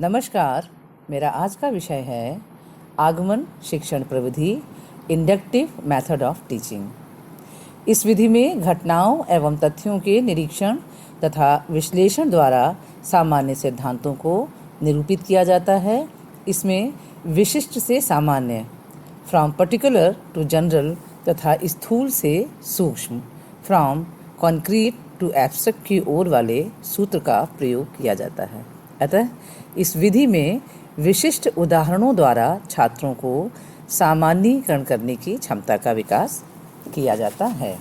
नमस्कार। मेरा आज का विषय है आगमन शिक्षण प्रविधि, इंडक्टिव मेथड ऑफ टीचिंग। इस विधि में घटनाओं एवं तथ्यों के निरीक्षण तथा विश्लेषण द्वारा सामान्य सिद्धांतों को निरूपित किया जाता है। इसमें विशिष्ट से सामान्य, फ्रॉम पर्टिकुलर टू जनरल तथा स्थूल से सूक्ष्म, फ्रॉम कॉन्क्रीट टू एब्स्ट्रैक्ट की ओर वाले सूत्र का प्रयोग किया जाता है। अतः इस विधि में विशिष्ट उदाहरणों द्वारा छात्रों को सामान्यीकरण करने की क्षमता का विकास किया जाता है।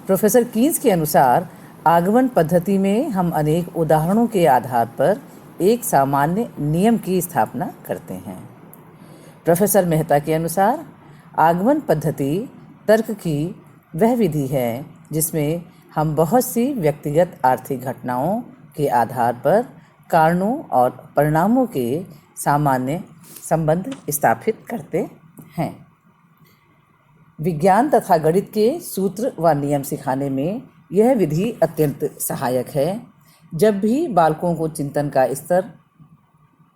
प्रोफेसर कीन्स के अनुसार आगमन पद्धति में हम अनेक उदाहरणों के आधार पर एक सामान्य नियम की स्थापना करते हैं। प्रोफेसर मेहता के अनुसार आगमन पद्धति तर्क की वह विधि है जिसमें हम बहुत सी व्यक्तिगत आर्थिक घटनाओं के आधार पर कारणों और परिणामों के सामान्य संबंध स्थापित करते हैं। विज्ञान तथा गणित के सूत्र व नियम सिखाने में यह विधि अत्यंत सहायक है। जब भी बालकों को चिंतन का स्तर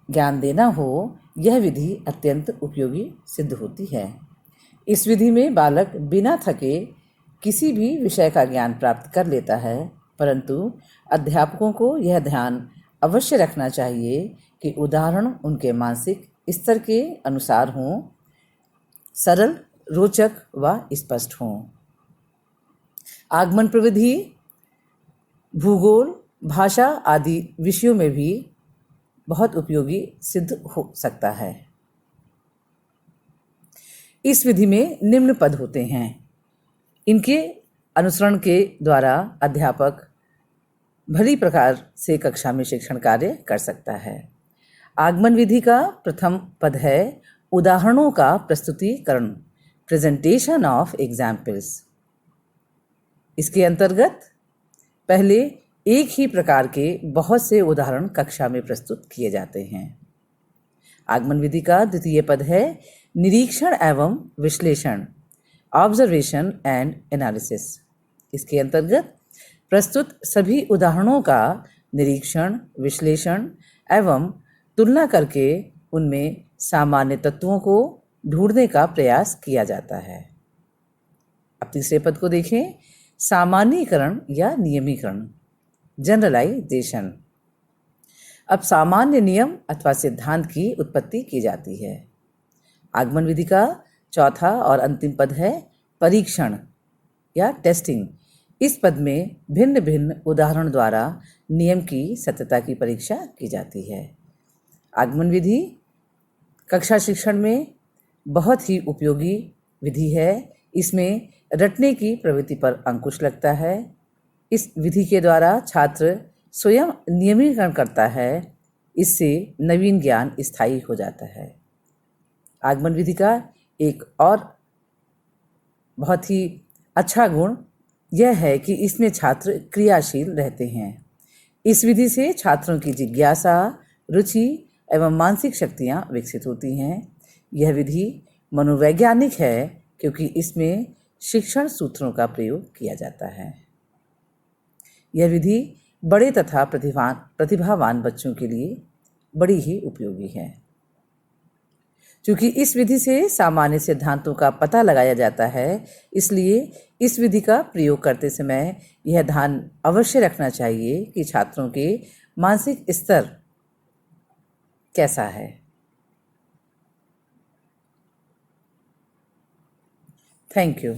ज्ञान देना हो, यह विधि अत्यंत उपयोगी सिद्ध होती है। इस विधि में बालक बिना थके किसी भी विषय का ज्ञान प्राप्त कर लेता है, परंतु अध्यापकों को यह ध्यान अवश्य रखना चाहिए कि उदाहरण उनके मानसिक स्तर के अनुसार हों, सरल, रोचक व स्पष्ट हों। आगमन प्रविधि भूगोल, भाषा आदि विषयों में भी बहुत उपयोगी सिद्ध हो सकता है। इस विधि में निम्न पद होते हैं। इनके अनुसरण के द्वारा अध्यापक भली प्रकार से कक्षा में शिक्षण कार्य कर सकता है। आगमन विधि का प्रथम पद है उदाहरणों का प्रस्तुतिकरण, प्रेजेंटेशन ऑफ एग्जाम्पल्स। इसके अंतर्गत पहले एक ही प्रकार के बहुत से उदाहरण कक्षा में प्रस्तुत किए जाते हैं। आगमन विधि का द्वितीय पद है निरीक्षण एवं विश्लेषण, ऑब्जर्वेशन एंड एनालिसिस। इसके अंतर्गत प्रस्तुत सभी उदाहरणों का निरीक्षण, विश्लेषण एवं तुलना करके उनमें सामान्य तत्वों को ढूंढने का प्रयास किया जाता है। अब तीसरे पद को देखें, सामान्यीकरण या नियमीकरण, जनरलाइजेशन। अब सामान्य नियम अथवा सिद्धांत की उत्पत्ति की जाती है। आगमन विधि का चौथा और अंतिम पद है परीक्षण या टेस्टिंग। इस पद में भिन्न भिन्न उदाहरण द्वारा नियम की सत्यता की परीक्षा की जाती है। आगमन विधि कक्षा शिक्षण में बहुत ही उपयोगी विधि है। इसमें रटने की प्रवृत्ति पर अंकुश लगता है। इस विधि के द्वारा छात्र स्वयं नियमीकरण करता है। इससे नवीन ज्ञान स्थायी हो जाता है। आगमन विधि का एक और बहुत ही अच्छा गुण यह है कि इसमें छात्र क्रियाशील रहते हैं। इस विधि से छात्रों की जिज्ञासा, रुचि एवं मानसिक शक्तियाँ विकसित होती हैं। यह विधि मनोवैज्ञानिक है क्योंकि इसमें शिक्षण सूत्रों का प्रयोग किया जाता है। यह विधि बड़े तथा प्रतिभावान बच्चों के लिए बड़ी ही उपयोगी है। चूँकि इस विधि से सामान्य सिद्धांतों का पता लगाया जाता है, इसलिए इस विधि का प्रयोग करते समय यह ध्यान अवश्य रखना चाहिए कि छात्रों के मानसिक स्तर कैसा है। Thank you.